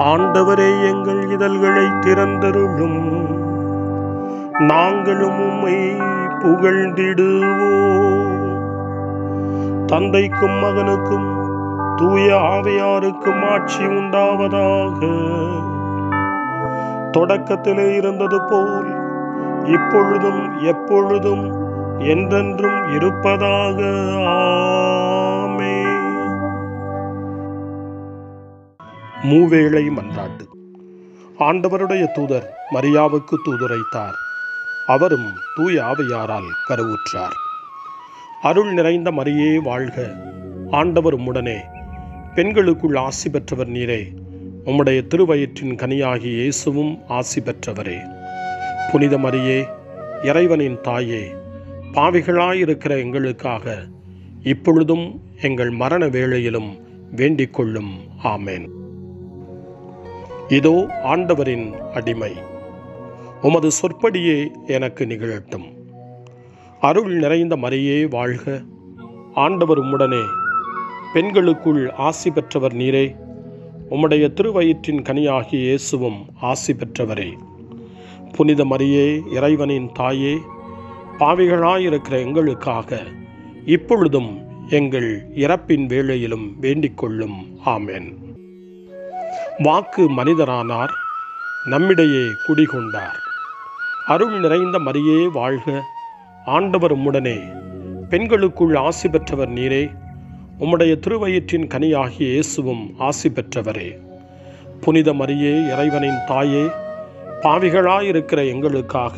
ஆண்டவரே, எங்கள் இதழ்களை திறந்தருளும், நாங்களும் உம்மை புகழ்ந்திடுவோம். தந்தைக்கும் மகனுக்கும் தூய ஆவியாருக்கும் ஆட்சி உண்டாவதாக. தொடக்கத்திலே இருந்தது போல் இப்பொழுதும் எப்பொழுதும் என்றென்றும் இருப்பதாக. ஆமென். மூவேளை மன்றாட்டு. ஆண்டவருடைய தூதர் மரியாவுக்கு தூதுரைத்தார். அவரும் தூய ஆவியாரால் கருவுற்றார். அருள் நிறைந்த மரியே வாழ்க, ஆண்டவர் உம்முடனே, பெண்களுக்குள் ஆசி பெற்றவர் நீரே. உம்முடைய திருவயிற்றின் கனியாகிய இயேசுவும் ஆசி பெற்றவரே. புனித மரியே, இறைவனின் தாயே, பாவிகளாயிருக்கிற எங்களுக்காக இப்பொழுதும் எங்கள் மரண வேளையிலும் வேண்டிக் கொள்ளும். ஆமென். இதோ ஆண்டவரின் அடிமை, உமது சொற்படியே எனக்கு நிகழட்டும். அருள் நிறைந்த மரியே வாழ்க, ஆண்டவர் உம்முடனே, பெண்களுக்குள் ஆசி பெற்றவர் நீரே. உம்முடைய திருவயிற்றின் கனியாகிய இயேசுவும் ஆசி பெற்றவரே. புனித மரியே, இறைவனின் தாயே, பாவிகளாயிருக்கிற எங்களுக்காக இப்பொழுதும் எங்கள் இறப்பின் வேளையிலும் வேண்டிக் கொள்ளும். ஆமென். வாக்கு மனிதரானார், நம்மிடையே குடிகொண்டார். அருள் நிறைந்த மரியே வாழ்க, ஆண்டவர் உம்முடனே, பெண்களுக்குள் ஆசி பெற்றவர் நீரே. உம்முடைய திருவயிற்றின் கனியாகிய இயேசுவும் ஆசி பெற்றவரே. புனித மரியே, இறைவனின் தாயே, பாவிகளாயிருக்கிற எங்களுக்காக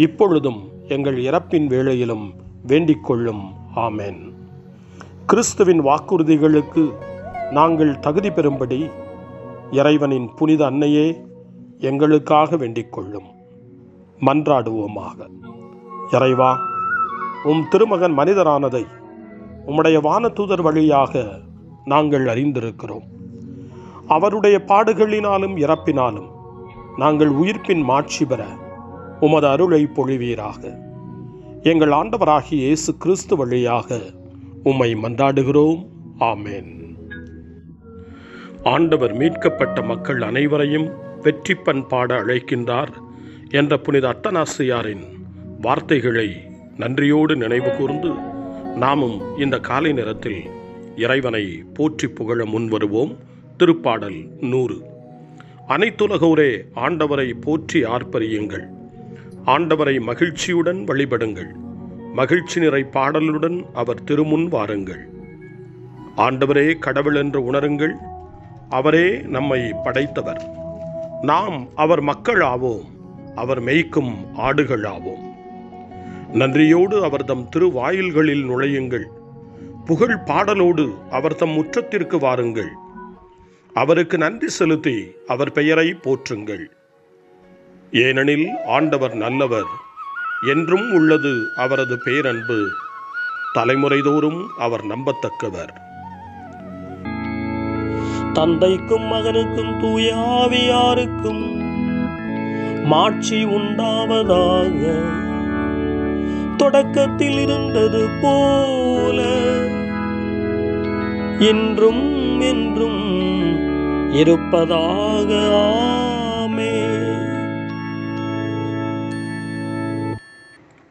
இப்பொழுதும் எங்கள் இறப்பின் வேளையிலும் வேண்டிக் கொள்ளும். ஆமென். கிறிஸ்துவின் வாக்குறுதிகளுக்கு நாங்கள் தகுதி பெறும்படி இறைவனின் புனித அன்னையே, எங்களுக்காக வேண்டிக் கொள்ளும். மன்றாடுவோமாக. இறைவா, உம் திருமகன் மனிதரானதை உம்முடைய வானதூதர் வழியாக நாங்கள் அறிந்திருக்கிறோம். அவருடைய பாடுகளினாலும் இறப்பினாலும் நாங்கள் உயிர்ப்பின் மாட்சி பெற உமது அருளை பொழிவீராக. எங்கள் ஆண்டவராகிய இயேசு கிறிஸ்து வழியாக உம்மை மன்றாடுகிறோம். ஆமென். ஆண்டவர் மீட்கப்பட்ட மக்கள் அனைவரையும் வெற்றிப்பண் பாட அழைக்கின்றார் என்ற புனித அத்தனாசியாரின் வார்த்தைகளை நன்றியோடு நினைவு கூர்ந்து நாமும் இந்த காலை நேரத்தில் இறைவனை போற்றி புகழ முன்வருவோம். திருப்பாடல் 100. அனைத்துலகோரே ஆண்டவரை போற்றி ஆர்ப்பரியுங்கள். ஆண்டவரை மகிழ்ச்சியுடன் வழிபடுங்கள். மகிழ்ச்சி நிறை பாடலுடன் அவர் திருமுன் வாருங்கள். ஆண்டவரே கடவுள் என்று உணருங்கள். அவரே நம்மை படைத்தவர். நாம் அவர் மக்கள் ஆவோம். அவர் மேய்க்கும் ஆடுகள் ஆவோம். நன்றியோடு அவர் தம் திருவாயில்களில் நுழையுங்கள். புகழ் பாடலோடு அவர் தம் முற்றத்திற்கு வாருங்கள். அவருக்கு நன்றி செலுத்தி அவர் பெயரை போற்றுங்கள். ஏனெனில் ஆண்டவர் நல்லவர், என்றும் உள்ளது அவரது பேரன்பு. தலைமுறைதோறும் அவர் நம்பத்தக்கவர். தந்தைக்கும் மகனுக்கும் தூய ஆவியாருக்கும் மாட்சி உண்டாவதாக. தொடக்கத்தில் இருந்தது போல இன்றும் என்றும் இருப்பதாக. ஆமென்.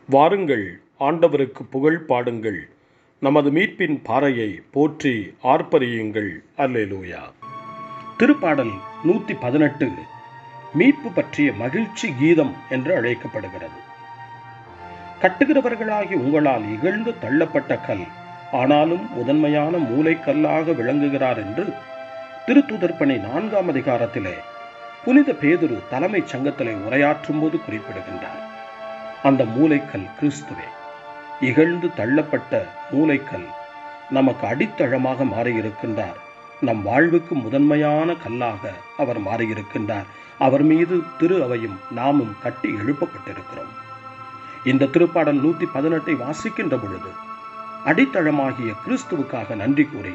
வாருங்கள், ஆண்டவருக்கு புகழ் பாடுங்கள். நமது மீட்பின் பாறையை போற்றி ஆர்ப்பரியுங்கள். அல்லேலூயா. திருப்பாடல் 118 மீட்பு பற்றிய மகிழ்ச்சி கீதம் என்று அழைக்கப்படுகிறது. கட்டுகிறவர்களாகி உங்களால் இகழ்ந்து தள்ளப்பட்ட கல், ஆனாலும் முதன்மையான மூலைக்கல்லாக விளங்குகிறார் என்று திருத்தூதர் பணி 4ஆம் அதிகாரத்திலே புனித பேதுரு தலைமைச் சங்கத்திலே உரையாற்றும் போது குறிப்பிடுகின்றார். அந்த மூலைக்கல் கிறிஸ்துவே. இகழ்ந்து தள்ளப்பட்ட மூலைக்கல் நமக்கு அடித்தளமாக மாறியிருக்கின்றார். நம் வாழ்வுக்கு முதன்மையான கல்லாக அவர் மாறியிருக்கின்றார். அவர் மீது திரு அவையும் நாமும் கட்டி எழுப்பப்பட்டிருக்கிறோம். இந்த திருப்பாடல் 118 வாசிக்கின்ற பொழுது அடித்தளமாகிய கிறிஸ்துவுக்காக நன்றி கூறி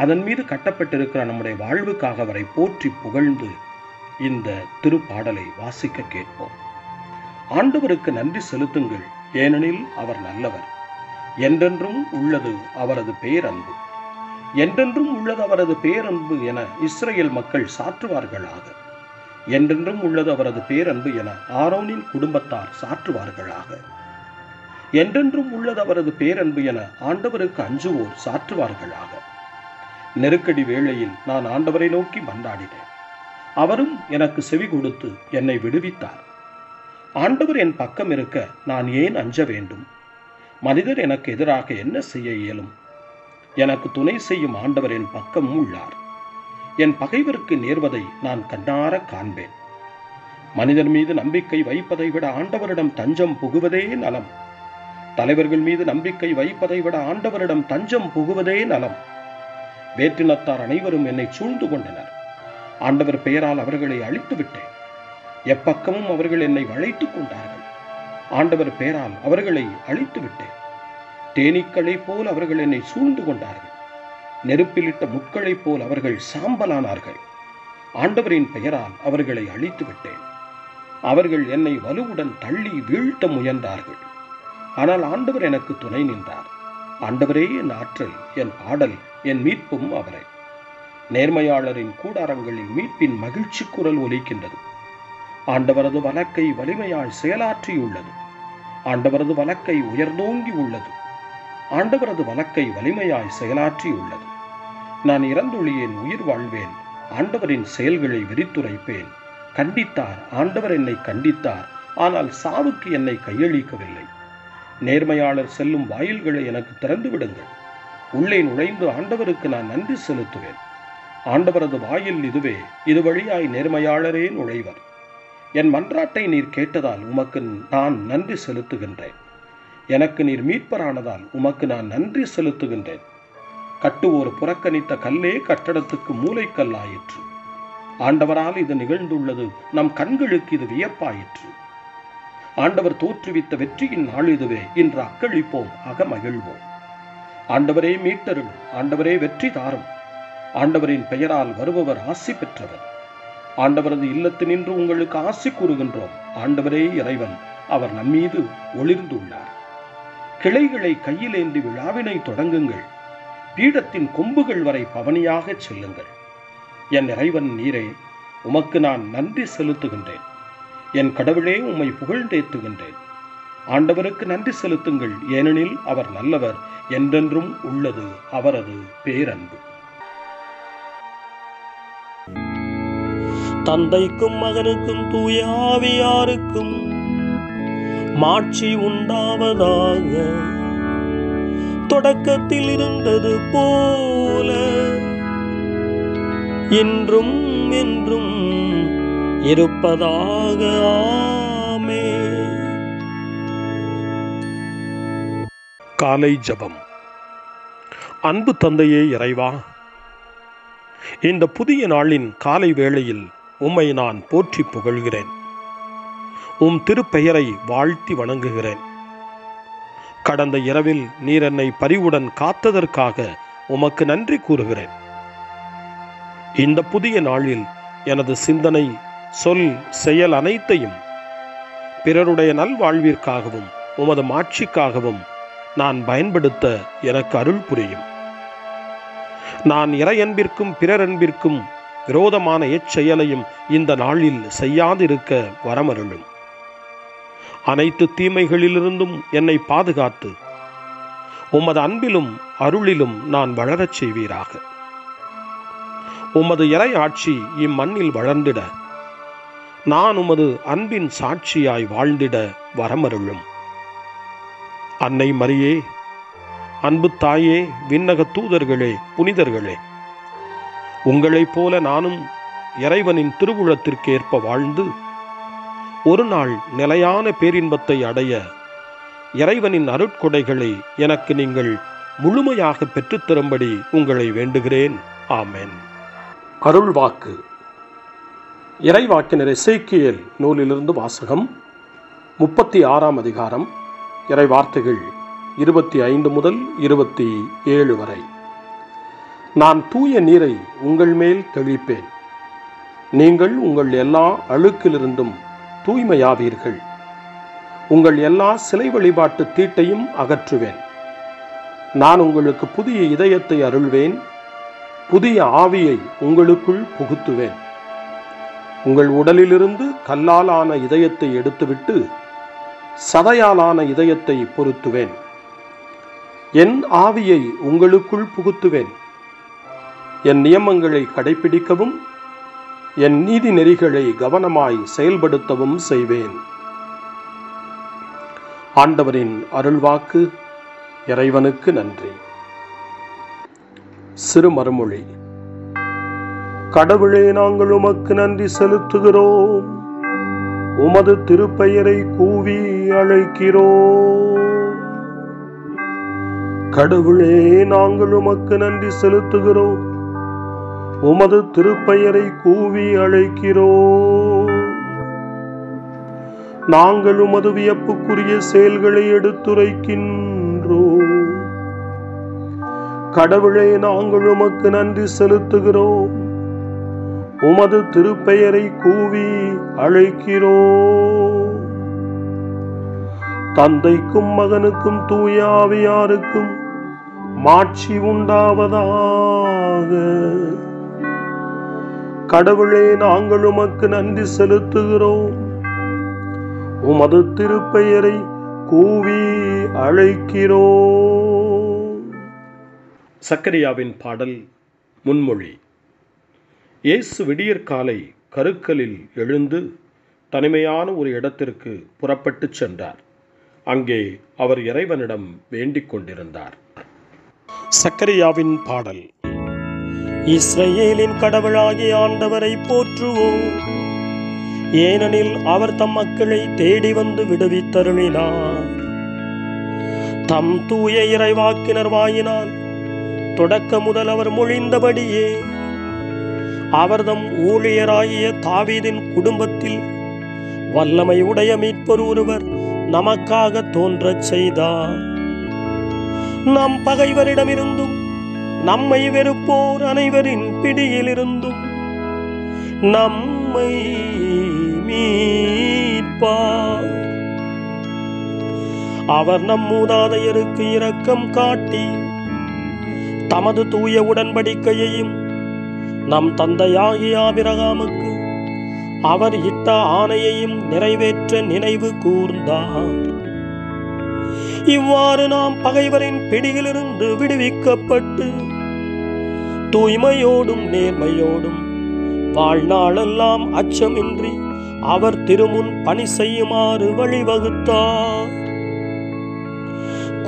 அதன் மீது கட்டப்பட்டிருக்கிற நம்முடைய வாழ்வுக்காக அவரை போற்றி புகழ்ந்து இந்த திருப்பாடலை வாசிக்க கேட்போம். ஆண்டவருக்கு நன்றி செலுத்துங்கள், ஏனெனில் அவர் நல்லவர். என்றென்றும் உள்ளது அவரது பேரன்பு. என்றென்றும் உள்ளது அவரது பேரன்பு என இஸ்ரேல் மக்கள் சாற்றுவார்களாக. என்றென்றும் உள்ளது அவரது பேரன்பு என ஆரோனின் குடும்பத்தார் சாற்றுவார்களாக. என்றென்றும் உள்ளது அவரது பேரன்பு என ஆண்டவருக்கு அஞ்சுவோர் சாற்றுவார்களாக. நெருக்கடி வேளையில் நான் ஆண்டவரை நோக்கி மன்றாடினேன். அவரும் எனக்கு செவி கொடுத்து என்னை விடுவித்தார். ஆண்டவர் என் பக்கம் இருக்க நான் ஏன் அஞ்ச வேண்டும்? மனிதர் எனக்கு எதிராக என்ன செய்ய இயலும்? எனக்கு துணை செய்யும் ஆண்டவர் என் பக்கம் உள்ளார். என் பகைவருக்கு நேர்வதை நான் கண்ணார காண்பேன். மனிதர் மீது நம்பிக்கை வைப்பதை விட ஆண்டவரிடம் தஞ்சம் புகுவதே நலம். தலைவர்கள் மீது நம்பிக்கை வைப்பதை விட ஆண்டவரிடம் தஞ்சம் புகுவதே நலம். வேற்றினத்தார் அனைவரும் என்னை சூழ்ந்து கொண்டனர். ஆண்டவர் பெயரால் அவர்களை அழித்து விட்டேன். எப்பக்கமும் அவர்கள் என்னை வளைத்துக் கொண்டார்கள். ஆண்டவர் பெயரால் அவர்களை அழித்து விட்டேன். தேனீக்களைப் போல் அவர்கள் என்னை சூழ்ந்து கொண்டார்கள். நெருப்பிலிட்ட முட்களைப் போல் அவர்கள் சாம்பலானார்கள். ஆண்டவரின் பெயரால் அவர்களை அழித்து விட்டேன். அவர்கள் என்னை வலுவுடன் தள்ளி வீழ்த்த முயன்றார்கள். ஆனால் ஆண்டவர் எனக்கு துணை நின்றார். ஆண்டவரே என் ஆற்றல், என் பாடல், என் மீட்பும் அவரே. நேர்மையாளரின் கூடாரங்களில் மீட்பின் மகிழ்ச்சி குரல் ஒலிக்கின்றது. ஆண்டவரது வலக்கை வலிமையாய் செயலாற்றியுள்ளது. ஆண்டவரது வலக்கை உயர்ந்தோங்கி உள்ளது. ஆண்டவரது வலக்கை வலிமையாய் செயலாற்றியுள்ளது. நான் இறந்தொழியேன், உயிர் வாழ்வேன். ஆண்டவரின் செயல்களை விரித்துரைப்பேன். கண்டித்தார், ஆண்டவர் என்னை கண்டித்தார். ஆனால் சாவுக்கு என்னை கையளிக்கவில்லை. நேர்மையாளர் செல்லும் வாயில்களை எனக்கு திறந்து விடுங்கள். உள்ளே நுழைந்து ஆண்டவருக்கு நான் நன்றி செலுத்துவேன். ஆண்டவரது வாயில் இதுவே, இது வழியாய் நேர்மையாளரே நுழைவர். என் மன்றாட்டை நீர் கேட்டதால் உமக்கு நான் நன்றி செலுத்துகின்றேன். எனக்கு நீர் மீட்பரானதால் உமக்கு நான் நன்றி செலுத்துகின்றேன். கட்டுவோர் புறக்கணித்த கல்லே கட்டடத்துக்கு மூலைக்கல்லாயிற்று. ஆண்டவரால் இது நிகழ்ந்துள்ளது. நம் கண்களுக்கு இது வியப்பாயிற்று. ஆண்டவர் தோற்றுவித்த வெற்றியின் நாள் இதுவே. இன்று அக்களிப்போம், அகமகிழ்வோம். ஆண்டவரே மீட்டருளும். ஆண்டவரே வெற்றி தாரும். ஆண்டவரின் பெயரால் வருபவர் ஆசி பெற்றவர். ஆண்டவரது இல்லத்தினின்று உங்களுக்கு ஆசி கூறுகின்றோம். ஆண்டவரே இறைவன், அவர் நம்மீது ஒளிர்ந்துள்ளார். கிளைகளை கையிலேந்தி விழாவினை தொடங்குங்கள். பீடத்தின் கொம்புகள் வரை பவனியாக செல்லுங்கள். என் இறைவன் நீரே, உமக்கு நான் நன்றி செலுத்துகின்றேன். என் கடவுளே, உம்மை புகழ்ந்தேத்துகின்றேன். ஆண்டவருக்கு நன்றி செலுத்துங்கள், ஏனெனில் அவர் நல்லவர். என்றென்றும் உள்ளது அவரது பேரன்பு. தந்தைக்கும் மகனுக்கும் தூய ஆவியாருக்கும் மாட்சி உண்டாவதாக. தொடக்கத்தில் இருந்தது போல இன்றும் என்றும் இருப்பதாக. ஆமென். காலை ஜெபம். அன்பு தந்தையே இறைவா, இந்த புதிய நாளின் காலை வேளையில் உம்மை நான் போற்றி புகழ்கிறேன். உம் திருப்பெயரை வாழ்த்தி வணங்குகிறேன். கடந்த இரவில் நீர் என்னை பரிவுடன் காத்ததற்காக உமக்கு நன்றி கூறுகிறேன். இந்த புதிய நாளில் எனது சிந்தனை, சொல், செயல் அனைத்தையும் பிறருடைய நல்வாழ்விற்காகவும் உமது மாட்சிக்காகவும் நான் பயன்படுத்த எனக்கு அருள் புரியும். நான் இறையன்பிற்கும் பிறரன்பிற்கும் விரோதமான எச்செயலையும் இந்த நாளில் செய்யாதிருக்க வரமருளும். அனைத்து தீமைகளிலிருந்தும் என்னை பாதுகாத்து உமது அன்பிலும் அருளிலும் நான் வளரச் செய்வீராக. உமது இறை ஆட்சி இம்மண்ணில் வளர்ந்திட நான் உமது அன்பின் சாட்சியாய் வாழ்ந்திட வரமருளும். அன்னை மரியே, அன்பு தாயே, விண்ணக தூதர்களே, புனிதர்களே, உங்களைப் போல நானும் இறைவனின் திருவுளத்திற்கு ஏற்ப வாழ்ந்து ஒரு நாள் நிலையான பேரின்பத்தை அடைய இறைவனின் அருட்கொடைகளை எனக்கு நீங்கள் முழுமையாக பெற்றுத்தரும்படி உங்களை வேண்டுகிறேன். ஆமென். அருள்வாக்கு. இறைவாக்கினர் எசேக்கியேல் நூலிலிருந்து வாசகம். 36ஆம் அதிகாரம். இறைவார்த்தைகள் 25 முதல் 27 வரை. நான் தூய நீரை உங்கள் மேல் தெளிப்பேன். நீங்கள் உங்கள் எல்லா அழுக்கிலிருந்தும் தூய்மையாவீர்கள். உங்கள் எல்லா சிலை வழிபாட்டு தீட்டையும் அகற்றுவேன். நான் உங்களுக்கு புதிய இதயத்தை அருள்வேன். புதிய ஆவியை உங்களுக்குள் புகுத்துவேன். உங்கள் உடலிலிருந்து கல்லாலான இதயத்தை எடுத்துவிட்டு சதையாலான இதயத்தை பொருத்துவேன். என் ஆவியை உங்களுக்குள் புகுத்துவேன். என் நியமங்களை கடைபிடிக்கவும் என் நீதி நெறிகளை கவனமாய் செயல்படுத்தவும் செய்வேன். ஆண்டவரின் அருள்வாக்கு. இறைவனுக்கு நன்றி. சிறு மறுமொழி. கடவுளே, நாங்கள் உமக்கு நன்றி செலுத்துகிறோம். உமது திருப்பெயரை கூவி அழைக்கிறோம். கடவுளே, நாங்கள் உமக்கு நன்றி செலுத்துகிறோம். உமது திருப்பெயரை கூவி அழைக்கிறோம். நாங்கள் உமது வியப்புக்குரிய செயல்களை எடுத்துரைக்கின்றோம். கடவுளே, நாங்கள் உமக்கு நன்றி செலுத்துகிறோம். உமது திருப்பெயரை கூவி அழைக்கிறோம். தந்தைக்கும் மகனுக்கும் தூய ஆவியாருக்கும் மாட்சி உண்டாவதாக. கடவுளே, நாங்கள் உமக்கு நன்றி செலுத்துகிறோம். உமது திருப்பெயரை கூவி அழைக்கிறோம். சக்கரியாவின் பாடல் முன்மொழி. இயேசு விடியற்காலை கருக்கலில் எழுந்து தனிமையான ஒரு இடத்திற்கு புறப்பட்டு சென்றார். அங்கே அவர் இறைவனிடம் வேண்டிக் கொண்டிருந்தார். சக்கரியாவின் பாடல். இஸ்ரவேலின் கடவுளாகிய ஆண்டவரை போற்றுவோம். ஏனெனில் அவர் தம் மக்களை தேடி வந்து விடுவித்தருளினார். தம் தூய இறைவாக்கினர் வாயினால் தொடக்க முதல் அவர் மொழிந்தபடியே அவர்தம் ஊழியராகிய தாவீதின் குடும்பத்தில் வல்லமை உடைய மீட்பர் ஒருவர் நமக்காக தோன்றச் செய்தார். நம் பகைவரிடமிருந்தும் நம்மை வெறுப்போர் அனைவரின் பிடியிலிருந்தும் நம்மை மீட்பார். அவர் நம் மூதாதையருக்கு இரக்கம் காட்டி தமது தூய உடன்படிக்கையையும் நம் தந்தையாகிய ஆபிரகாமுக்கு அவர் இட்ட ஆணையையும் நிறைவேற்ற நினைவு கூர்ந்தார். இவ்வாறு நாம் பகைவரின் பிடியிலிருந்து விடுவிக்கப்பட்டு தூய்மையோடும் நேர்மையோடும் வாழ்நாளெல்லாம் அச்சமின்றி அவர் திருமுன் பணி செய்யுமாறு வழிவகுத்தார்.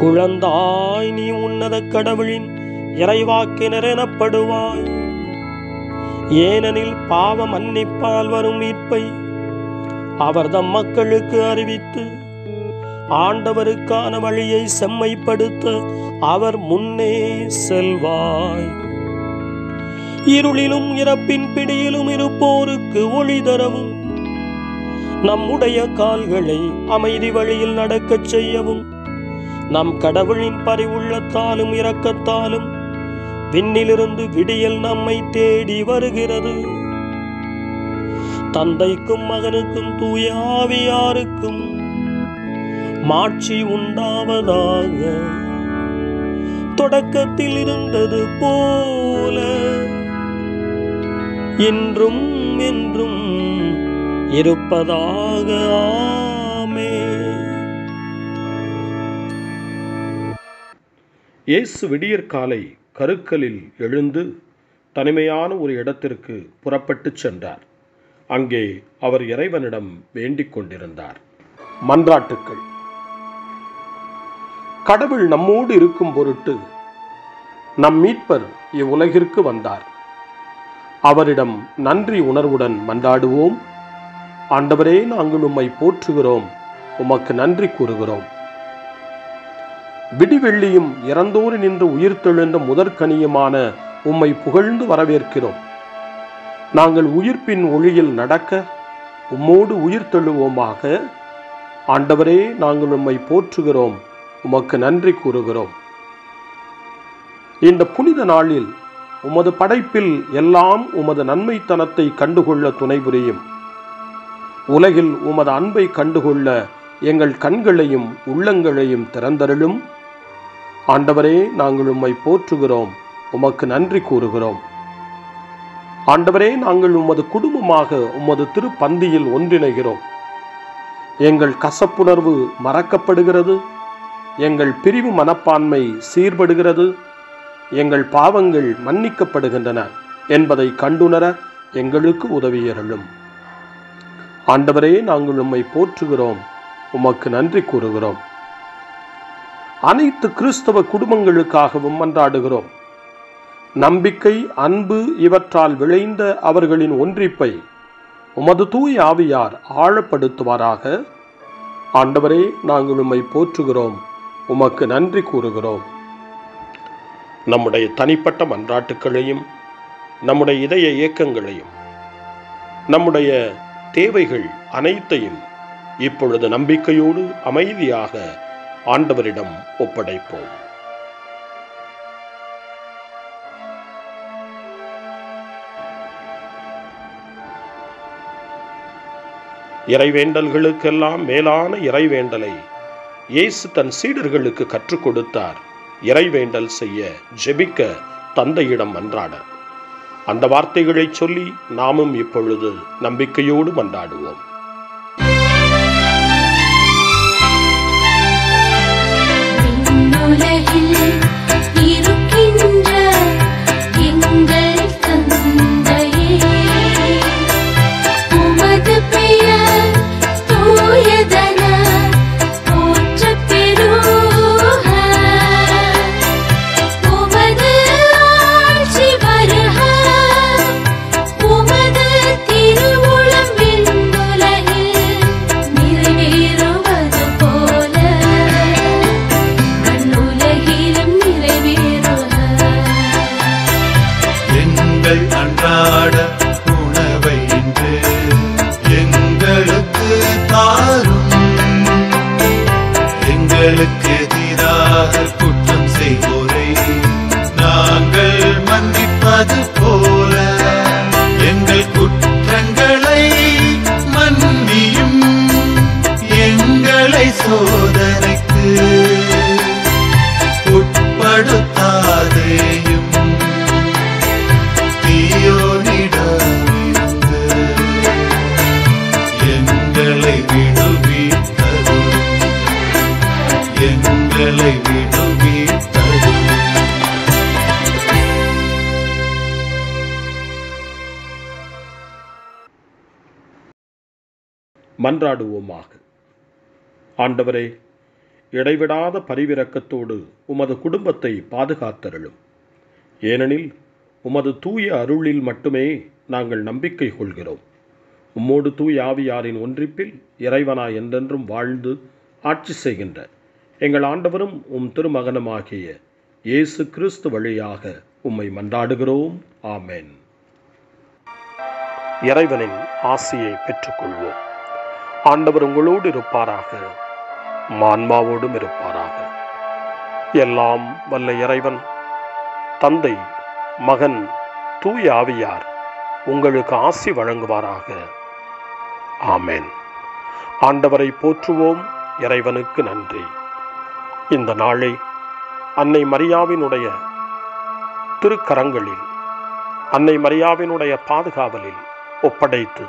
குழந்தாய், நீ உன்னத கடவுளின் இறைவாக்கினர் எனப்படுவாய். ஏனெனில் பாவ மன்னிப்பால் வரும் மீட்பை அவர் தம் மக்களுக்கு அறிவித்து ஆண்டவருக்கான வழியை செம்மைப்படுத்த அவர் முன்னே செல்வாய். இருளிலும் இறப்பின் பிடியிலும் இருப்போருக்கு ஒளி தரவும் நம்முடைய கால்களை அமைதி வழியில் நடக்கச் செய்யவும் நம் கடவுளின் பரிவுள்ளத்தாலும் இரக்கத்தாலும் விண்ணிலிருந்து விடியல் நம்மை தேடி வருகிறது. தந்தைக்கும் மகனுக்கும் தூய ஆவியாருக்கும் மாட்சி உண்டாவதாக. தொடக்கத்தில் இருந்தது போல இன்றும் என்றும் இருப்பதாக. ஆமென். இயேசு விடியற்காலை கருக்கலில் எழுந்து தனிமையான ஒரு இடத்திற்கு புறப்பட்டு சென்றார். அங்கே அவர் இறைவனிடம் வேண்டிக் கொண்டிருந்தார். மன்றாட்டுக்கள். கடவுள் நம்மோடு இருக்கும் பொருட்டு நம் மீட்பர் இவ்வுலகிற்கு வந்தார். அவரிடம் நன்றி உணர்வுடன் மன்றாடுவோம். ஆண்டவரே, நாங்கள் உம்மை போற்றுகிறோம், உமக்கு நன்றி கூறுகிறோம். விடிவெள்ளியும் இறந்தோறு நின்று உயிர்த்தெழுந்த முதற்கனியுமான உம்மை புகழ்ந்து வரவேற்கிறோம். நாங்கள் உயிர்ப்பின் ஒளியில் நடக்க உம்மோடு உயிர்த்தெழுவோமாக. ஆண்டவரே, நாங்கள் உம்மை போற்றுகிறோம், உமக்கு நன்றி கூறுகிறோம். இந்த புனித நாளில் உமது படைப்பில் எல்லாம் உமது நன்மைத்தனத்தை கண்டுகொள்ள துணை புரியும். உலகில் உமது அன்பை கண்டுகொள்ள எங்கள் கண்களையும் உள்ளங்களையும் திறந்தருளும். ஆண்டவரே, நாங்கள் உம்மை போற்றுகிறோம், உமக்கு நன்றி கூறுகிறோம். ஆண்டவரே, நாங்கள் உமது குடும்பமாக உமது திருப்பந்தியில் ஒன்றிணைகிறோம். எங்கள் கசப்புணர்வு மறக்கப்படுகிறது, எங்கள் பிரிவு மனப்பான்மை சீர்படுகிறது, எங்கள் பாவங்கள் மன்னிக்கப்படுகின்றன என்பதை கண்டுணர எங்களுக்கு உதவியருளும். ஆண்டவரே, நாங்கள் உம்மை போற்றுகிறோம், உமக்கு நன்றி கூறுகிறோம். அனைத்து கிறிஸ்தவ குடும்பங்களுக்காகவும் மன்றாடுகிறோம். நம்பிக்கை, அன்பு இவற்றால் விளைந்த அவர்களின் ஒன்றிப்பை உமது தூய ஆவியார் ஆழப்படுத்துவாராக. ஆண்டவரே, நாங்கள் உம்மை போற்றுகிறோம், உமக்கு நன்றி கூறுகிறோம். நம்முடைய தனிப்பட்ட மன்றாட்டுக்களையும் நம்முடைய இதய இயக்கங்களையும் நம்முடைய தேவைகள் அனைத்தையும் இப்பொழுது நம்பிக்கையோடு அமைதியாக ஆண்டவரிடம் ஒப்படைப்போம். இறைவேண்டல்களுக்கெல்லாம் மேலான இறைவேண்டலை இயேசு தன் சீடர்களுக்கு கற்றுக் கொடுத்தார். இறைவேண்டல் செய்ய, ஜெபிக்க, தந்தையிடம் மன்றாட. அந்த வார்த்தைகளை சொல்லி நாமும் இப்பொழுது நம்பிக்கையோடு மன்றாடுவோம். அன்றாட உணவை இன்று எங்களுக்கு தாரும். எங்களுக்கு எதிராக குற்றம் செய்வோரை நாங்கள் மன்னிப்பது போல எங்கள் குற்றங்களை மன்னியும். எங்களை சோதனைக்கு உட்படுத்தாதேயும், எங்களை விடுவித்தருளும். எங்களை விடுவித்தருளும். மன்றாடுவோமாக. ஆண்டவரே, இடைவிடாத பரிவிரக்கத்தோடு உமது குடும்பத்தை பாதுகாத்தருளும். ஏனெனில் உமது தூய அருளில் மட்டுமே நாங்கள் நம்பிக்கை கொள்கிறோம். உம்மோடு தூய ஆவியாரின் ஒன்றிப்பில் இறைவனாய் என்றென்றும் வாழ்ந்து ஆட்சி செய்கின்ற எங்கள் ஆண்டவரும் உம் திருமகனுமாகிய இயேசு கிறிஸ்து வழியாக உம்மை மன்றாடுகிறோம். ஆமென். இறைவனின் ஆசியை பெற்றுக்கொள்வோம். ஆண்டவர் உங்களோடு இருப்பாராக, ஆன்மாவோடும் இருப்பாராக. எல்லாம் வல்ல இறைவன் தந்தை, மகன், தூய ஆவியார் உங்களுக்கு ஆசி வழங்குவாராக. ஆமென். ஆண்டவரை போற்றுவோம். இறைவனுக்கு நன்றி. இந்த நாளை அன்னை மரியாவினுடைய திருக்கரங்களில், அன்னை மரியாவினுடைய பாதுகாவலில் ஒப்படைத்து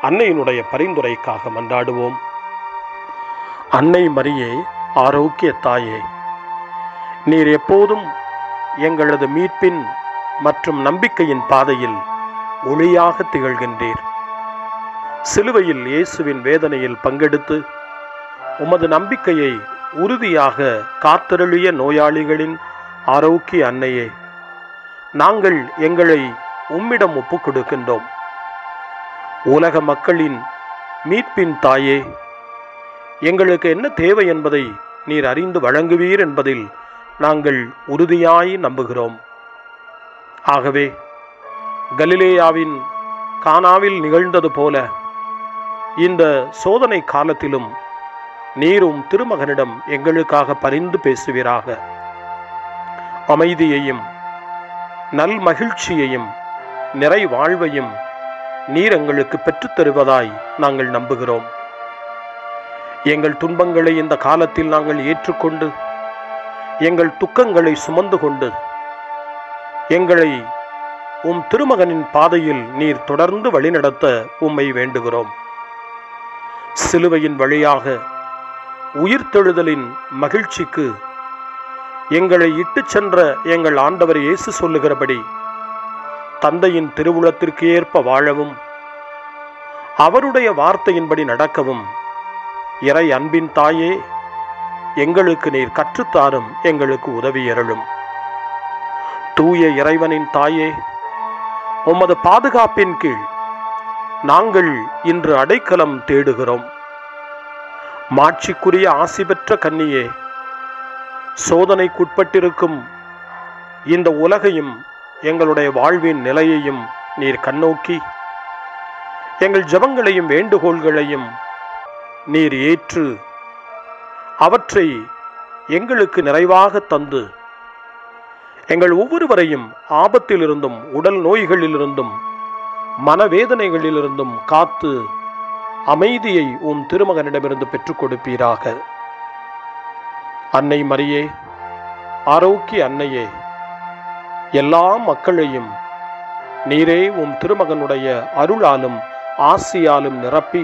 அன்னையினுடைய பரிந்துரைக்காக மன்றாடுவோம். அன்னை மரியே, ஆரோக்கிய தாயே, நீர் எப்போதும் எங்களது மீட்பின் மற்றும் நம்பிக்கையின் பாதையில் ஒளியாக திகழ்கின்றீர். சிலுவையில் இயேசுவின் வேதனையில் பங்கெடுத்து உமது நம்பிக்கையை உறுதியாக காத்தருளிய நோயாளிகளின் ஆரோக்கிய அன்னையே, நாங்கள் எங்களை உம்மிடம் ஒப்புக் கொடுக்கின்றோம். உலக மக்களின் மீட்பின் தாயே, எங்களுக்கு என்ன தேவை என்பதை நீர் அறிந்து வழங்குவீர் என்பதில் நாங்கள் உறுதியாய் நம்புகிறோம். ஆகவே கலிலேயாவின் கானாவில் நிகழ்ந்தது போல இந்த சோதனை காலத்திலும் நீரும் திருமகனிடம் எங்களுக்காக பரிந்து பேசுவீராக. அமைதியையும் நல் மகிழ்ச்சியையும் நிறை வாழ்வையும் நீர் எங்களுக்கு பெற்றுத் தருவதாய் நாங்கள் நம்புகிறோம். எங்கள் துன்பங்களை இந்த காலத்தில் நாங்கள் ஏற்றுக்கொண்டு, எங்கள் துக்கங்களை சுமந்து கொண்டு, எங்களை உம் திருமகனின் பாதையில் நீர் தொடர்ந்து வழிநடத்த உம்மை வேண்டுகிறோம். சிலுவையின் வழியாக உயிர்த்தெழுதலின் மகிழ்ச்சிக்கு எங்களை இட்டுச் சென்ற எங்கள் ஆண்டவர் இயேசு சொல்லுகிறபடி தந்தையின் திருவுளத்திற்கு ஏற்ப வாழவும் அவருடைய வார்த்தையின்படி நடக்கவும் இறை அன்பின் தாயே எங்களுக்கு நீர் கற்றுத்தாரும், எங்களுக்கு உதவி அருளும். தூய இறைவனின் தாயே, உமது பாதுகாப்பின் கீழ் நாங்கள் இன்று அடைக்கலம் தேடுகிறோம். மாட்சிக்குரிய ஆசி பெற்ற கன்னியே, சோதனைக்குட்பட்டிருக்கும் இந்த உலகையும் எங்களுடைய வாழ்வின் நிலையையும் நீர் கண்ணோக்கி எங்கள் ஜெபங்களையும் வேண்டுகோள்களையும் நீர் ஏற்று அவற்றை எங்களுக்கு நிறைவாக தந்து எங்கள் ஒவ்வொருவரையும் ஆபத்திலிருந்தும் உடல் நோய்களிலிருந்தும் மனவேதனைகளிலிருந்தும் காத்து அமைதியை உம் திருமகனிடமிருந்து பெற்றுக் கொடுப்பீராக. அன்னை மரியே, ஆரோக்கிய அன்னையே, எல்லா மக்களையும் நீரே உம் திருமகனுடைய அருளாலும் ஆசியாலும் நிரப்பி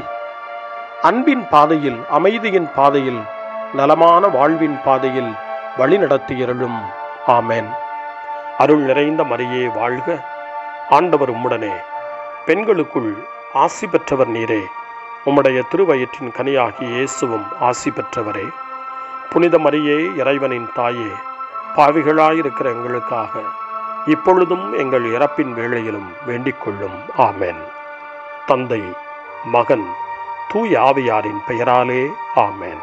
அன்பின் பாதையில், அமைதியின் பாதையில், நலமான வாழ்வின் பாதையில் வழிநடத்தியருளும். ஆமென். அருள் நிறைந்த மரியே வாழ்க, ஆண்டவர் உம்முடனே, பெண்களுக்குள் ஆசி பெற்றவர் நீரே, உம்முடைய திருவயிற்றின் கனியாகிய இயேசுவும் ஆசி பெற்றவரே. புனித மரியே, இறைவனின் தாயே, பாவிகளாயிருக்கிற எங்களுக்காக இப்பொழுதும் எங்கள் இறப்பின் வேளையிலும் வேண்டிக் கொள்ளும். ஆமென். தந்தை, மகன், தூய ஆவியாரின் பெயராலே ஆமென்.